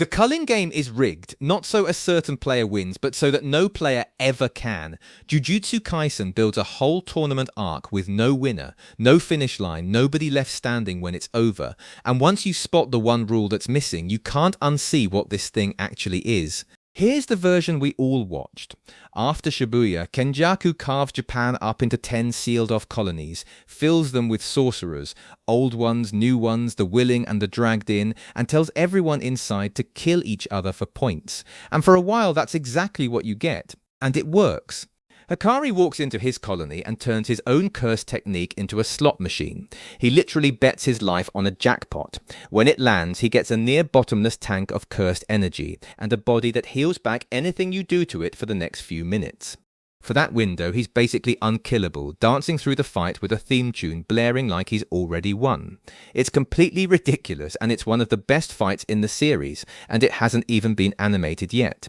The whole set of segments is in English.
The culling game is rigged, not so a certain player wins, but so that no player ever can. Jujutsu Kaisen builds a whole tournament arc with no winner, no finish line, nobody left standing when it's over. And once you spot the one rule that's missing, you can't unsee what this thing actually is. Here's the version we all watched. After Shibuya, Kenjaku carves Japan up into 10 sealed-off colonies, fills them with sorcerers, old ones, new ones, the willing and the dragged in, and tells everyone inside to kill each other for points. And for a while that's exactly what you get. And it works. Hikari walks into his colony and turns his own curse technique into a slot machine. He literally bets his life on a jackpot. When it lands, he gets a near-bottomless tank of cursed energy, and a body that heals back anything you do to it for the next few minutes. For that window, he's basically unkillable, dancing through the fight with a theme tune blaring like he's already won. It's completely ridiculous, and it's one of the best fights in the series, and it hasn't even been animated yet.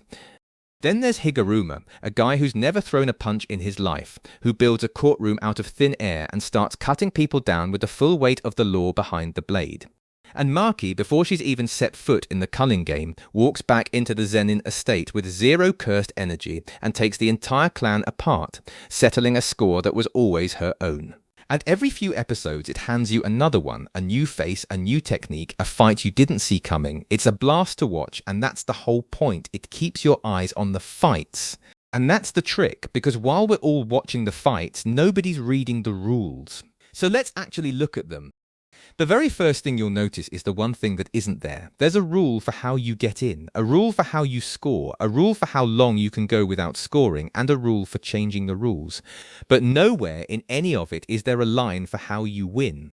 Then there's Higuruma, a guy who's never thrown a punch in his life, who builds a courtroom out of thin air and starts cutting people down with the full weight of the law behind the blade. And Maki, before she's even set foot in the Culling Game, walks back into the Zenin estate with zero cursed energy and takes the entire clan apart, settling a score that was always her own. And every few episodes it hands you another one, a new face, a new technique, a fight you didn't see coming. It's a blast to watch, and that's the whole point. It keeps your eyes on the fights. And that's the trick, because while we're all watching the fights, nobody's reading the rules. So let's actually look at them. The very first thing you'll notice is the one thing that isn't there. There's a rule for how you get in, a rule for how you score, a rule for how long you can go without scoring, and a rule for changing the rules. But nowhere in any of it is there a line for how you win.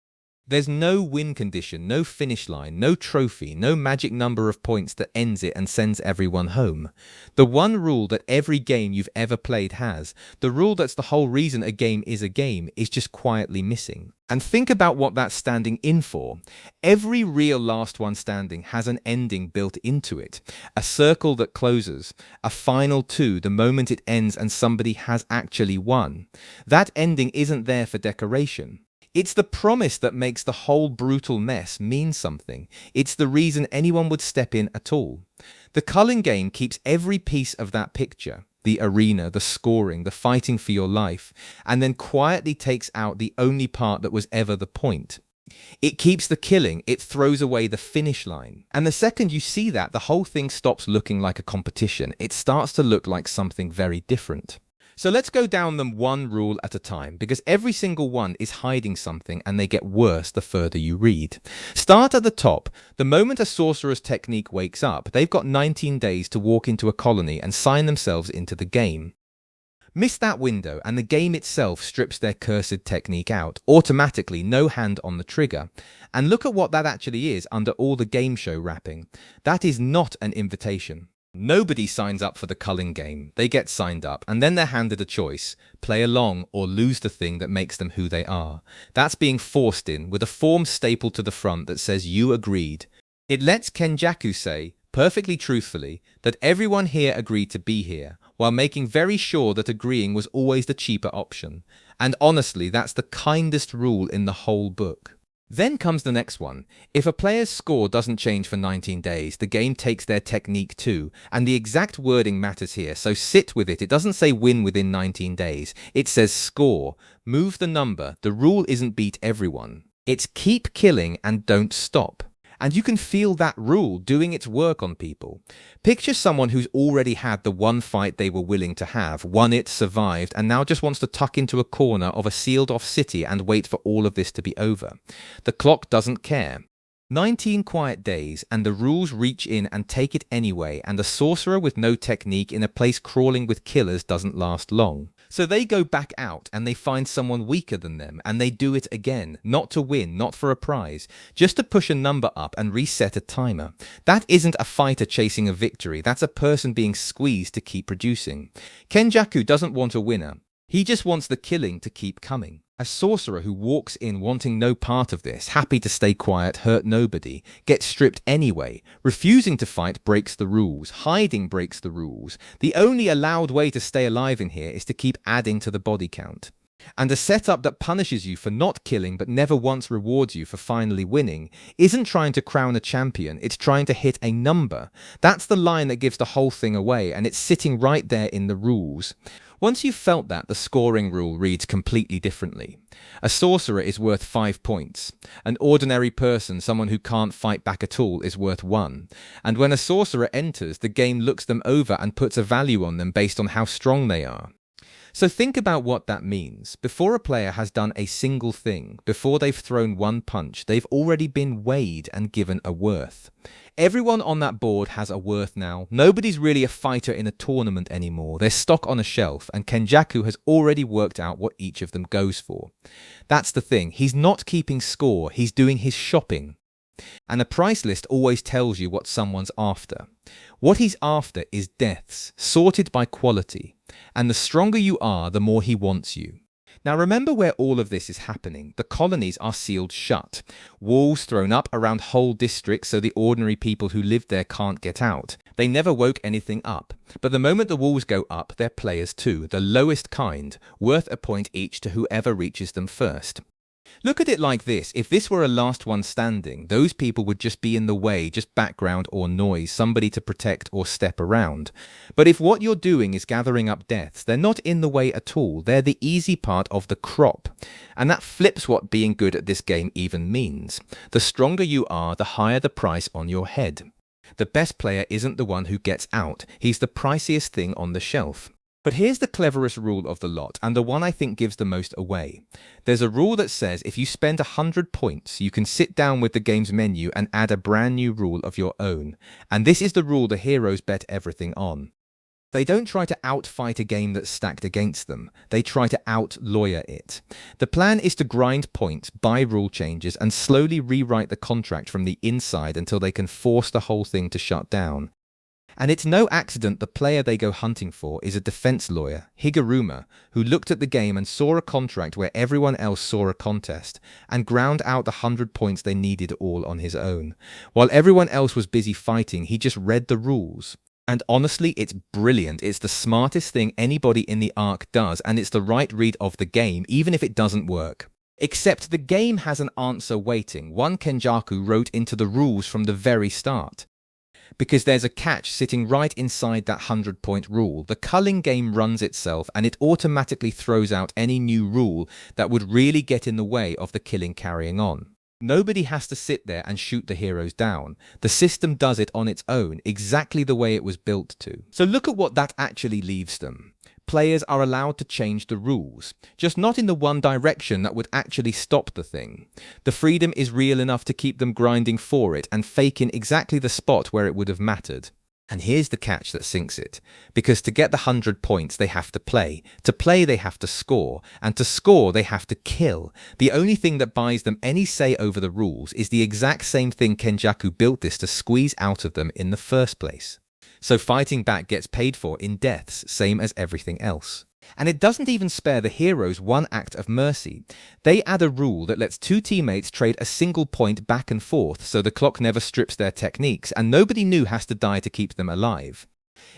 There's no win condition, no finish line, no trophy, no magic number of points that ends it and sends everyone home. The one rule that every game you've ever played has, the rule that's the whole reason a game, is just quietly missing. And think about what that's standing in for. Every real last one standing has an ending built into it. A circle that closes. A final two the moment it ends and somebody has actually won. That ending isn't there for decoration. It's the promise that makes the whole brutal mess mean something. It's the reason anyone would step in at all. The Culling Game keeps every piece of that picture, the arena, the scoring, the fighting for your life, and then quietly takes out the only part that was ever the point. It keeps the killing, it throws away the finish line. And the second you see that, the whole thing stops looking like a competition. It starts to look like something very different. So let's go down them one rule at a time, because every single one is hiding something and they get worse the further you read. Start at the top. The moment a sorcerer's technique wakes up, they've got 19 days to walk into a colony and sign themselves into the game. Miss that window and the game itself strips their cursed technique out, automatically, no hand on the trigger. And look at what that actually is under all the game show wrapping. That is not an invitation. Nobody signs up for the Culling Game. They get signed up, and then they're handed a choice. Play along or lose the thing that makes them who they are. That's being forced in, with a form stapled to the front that says you agreed. It lets kenjaku say, perfectly truthfully, that everyone here agreed to be here, while making very sure that agreeing was always the cheaper option. And honestly, that's the kindest rule in the whole book. Then comes the next one. If a player's score doesn't change for 19 days, the game takes their technique too, and the exact wording matters here, so sit with it. It doesn't say win within 19 days. It says score. Move the number. The rule isn't beat everyone. It's keep killing and don't stop. And you can feel that rule doing its work on people. Picture someone who's already had the one fight they were willing to have, won it, survived, and now just wants to tuck into a corner of a sealed-off city and wait for all of this to be over. The clock doesn't care. 19 quiet days, and the rules reach in and take it anyway, and a sorcerer with no technique in a place crawling with killers doesn't last long. So they go back out and they find someone weaker than them, and they do it again, not to win, not for a prize, just to push a number up and reset a timer. That isn't a fighter chasing a victory, that's a person being squeezed to keep producing. Kenjaku doesn't want a winner. He just wants the killing to keep coming. A sorcerer who walks in wanting no part of this, happy to stay quiet, hurt nobody, gets stripped anyway. Refusing to fight breaks the rules. Hiding breaks the rules. The only allowed way to stay alive in here is to keep adding to the body count. And a setup that punishes you for not killing but never once rewards you for finally winning isn't trying to crown a champion, it's trying to hit a number. That's the line that gives the whole thing away, and it's sitting right there in the rules. Once you've felt that, the scoring rule reads completely differently. A sorcerer is worth 5 points. An ordinary person, someone who can't fight back at all, is worth 1. And when a sorcerer enters, the game looks them over and puts a value on them based on how strong they are. So think about what that means. Before a player has done a single thing, before they've thrown one punch, they've already been weighed and given a worth. Everyone on that board has a worth now. Nobody's really a fighter in a tournament anymore. They're stock on a shelf, and Kenjaku has already worked out what each of them goes for. That's the thing. He's not keeping score. He's doing his shopping. And a price list always tells you what someone's after. What he's after is deaths, sorted by quality. And the stronger you are, the more he wants you. Now remember where all of this is happening. The colonies are sealed shut. Walls thrown up around whole districts so the ordinary people who live there can't get out. They never woke anything up. But the moment the walls go up, they're players too, the lowest kind, worth a point each to whoever reaches them first. Look at it like this. If this were a last one standing, those people would just be in the way, just background or noise, somebody to protect or step around. But if what you're doing is gathering up deaths, they're not in the way at all. They're the easy part of the crop. And that flips what being good at this game even means. The stronger you are, the higher the price on your head. The best player isn't the one who gets out. He's the priciest thing on the shelf. But here's the cleverest rule of the lot, and the one I think gives the most away. There's a rule that says if you spend 100 points, you can sit down with the game's menu and add a brand new rule of your own. And this is the rule the heroes bet everything on. They don't try to outfight a game that's stacked against them. They try to out-lawyer it. The plan is to grind points, buy rule changes, and slowly rewrite the contract from the inside until they can force the whole thing to shut down. And it's no accident the player they go hunting for is a defense lawyer, Higuruma, who looked at the game and saw a contract where everyone else saw a contest, and ground out the 100 points they needed all on his own. While everyone else was busy fighting, he just read the rules. And honestly, it's brilliant. It's the smartest thing anybody in the arc does, and it's the right read of the game, even if it doesn't work. Except the game has an answer waiting. One Kenjaku wrote into the rules from the very start. Because there's a catch sitting right inside that 100-point rule. The Culling Game runs itself, and it automatically throws out any new rule that would really get in the way of the killing carrying on. Nobody has to sit there and shoot the heroes down. The system does it on its own, exactly the way it was built to. So look at what that actually leaves them. Players are allowed to change the rules, just not in the one direction that would actually stop the thing. The freedom is real enough to keep them grinding for it and fake in exactly the spot where it would have mattered. And here's the catch that sinks it. Because to get the 100 points, they have to play. To play, they have to score. And to score, they have to kill. The only thing that buys them any say over the rules is the exact same thing Kenjaku built this to squeeze out of them in the first place. So fighting back gets paid for in deaths, same as everything else. And it doesn't even spare the heroes one act of mercy. They add a rule that lets two teammates trade a single point back and forth so the clock never strips their techniques and nobody new has to die to keep them alive.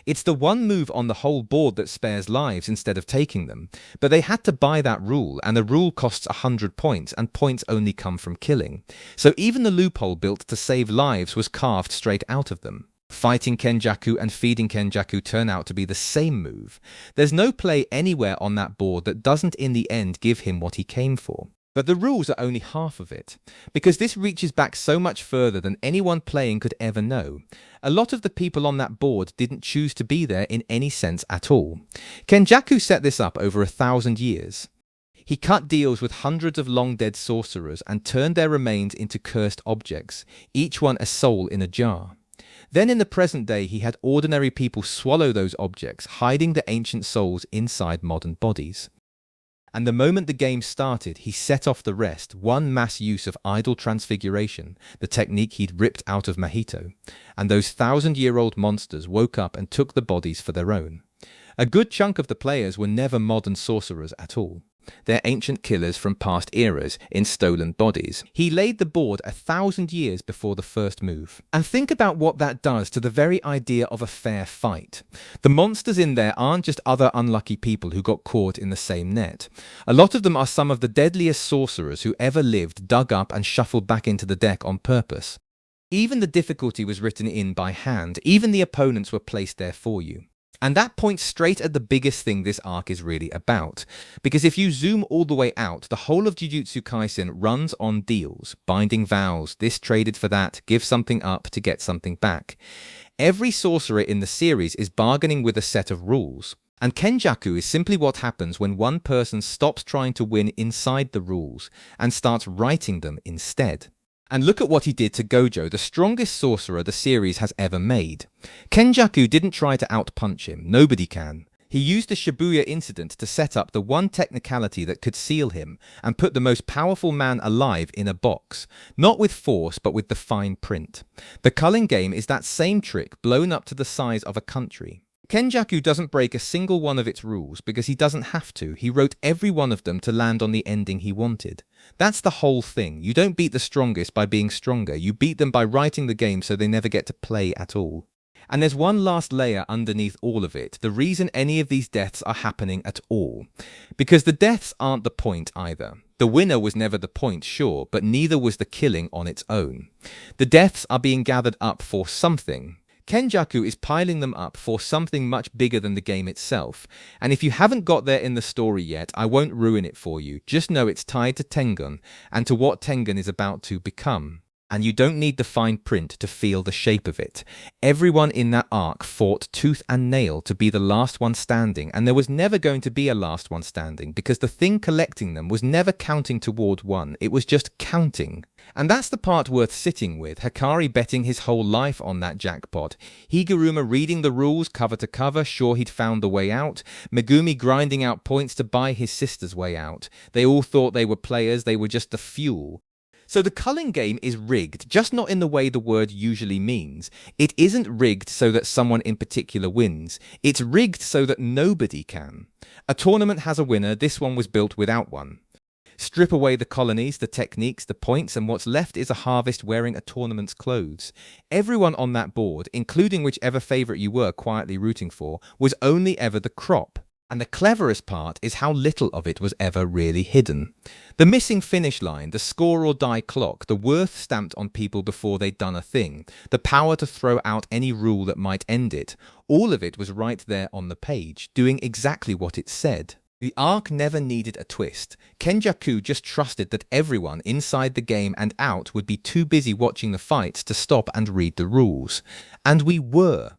It's the one move on the whole board that spares lives instead of taking them. But they had to buy that rule, and the rule costs 100 points, and points only come from killing. So even the loophole built to save lives was carved straight out of them. Fighting Kenjaku and feeding Kenjaku turn out to be the same move. There's no play anywhere on that board that doesn't in the end give him what he came for. But the rules are only half of it, because this reaches back so much further than anyone playing could ever know. A lot of the people on that board didn't choose to be there in any sense at all. Kenjaku set this up over 1,000 years. He cut deals with hundreds of long-dead sorcerers and turned their remains into cursed objects, each one a soul in a jar. Then in the present day, he had ordinary people swallow those objects, hiding the ancient souls inside modern bodies. And the moment the game started, he set off the rest, one mass use of idol transfiguration, the technique he'd ripped out of Mahito. And those 1,000-year-old monsters woke up and took the bodies for their own. A good chunk of the players were never modern sorcerers at all. their ancient killers from past eras in stolen bodies. He laid the board 1,000 years before the first move. And think about what that does to the very idea of a fair fight. The monsters in there aren't just other unlucky people who got caught in the same net. A lot of them are some of the deadliest sorcerers who ever lived, dug up and shuffled back into the deck on purpose. Even the difficulty was written in by hand, even the opponents were placed there for you. And that points straight at the biggest thing this arc is really about. Because if you zoom all the way out, the whole of Jujutsu Kaisen runs on deals, binding vows, this traded for that, give something up to get something back. Every sorcerer in the series is bargaining with a set of rules. And kenjaku is simply what happens when one person stops trying to win inside the rules and starts writing them instead. And look at what he did to Gojo, the strongest sorcerer the series has ever made. Kenjaku didn't try to outpunch him, nobody can. He used the Shibuya incident to set up the one technicality that could seal him and put the most powerful man alive in a box, not with force but with the fine print. The Culling Game is that same trick blown up to the size of a country. Kenjaku doesn't break a single one of its rules because he doesn't have to. He wrote every one of them to land on the ending he wanted. That's the whole thing. You don't beat the strongest by being stronger. You beat them by writing the game so they never get to play at all. And there's one last layer underneath all of it, the reason any of these deaths are happening at all. Because the deaths aren't the point either. The winner was never the point, sure, but neither was the killing on its own. The deaths are being gathered up for something. Kenjaku is piling them up for something much bigger than the game itself, and if you haven't got there in the story yet, I won't ruin it for you. Just know it's tied to Tengen, and to what Tengen is about to become. And you don't need the fine print to feel the shape of it. Everyone in that arc fought tooth and nail to be the last one standing, and there was never going to be a last one standing, because the thing collecting them was never counting toward one, it was just counting. And that's the part worth sitting with, Hikari betting his whole life on that jackpot, Higuruma reading the rules cover to cover, sure he'd found the way out, Megumi grinding out points to buy his sister's way out. They all thought they were players, they were just the fuel. So the Culling Game is rigged, just not in the way the word usually means. It isn't rigged so that someone in particular wins. It's rigged so that nobody can. A tournament has a winner, this one was built without one. Strip away the colonies, the techniques, the points, and what's left is a harvest wearing a tournament's clothes. Everyone on that board, including whichever favourite you were quietly rooting for, was only ever the crop. And the cleverest part is how little of it was ever really hidden. The missing finish line, the score or die clock, the worth stamped on people before they'd done a thing, the power to throw out any rule that might end it, all of it was right there on the page, doing exactly what it said. The arc never needed a twist. Kenjaku just trusted that everyone inside the game and out would be too busy watching the fights to stop and read the rules. And we were.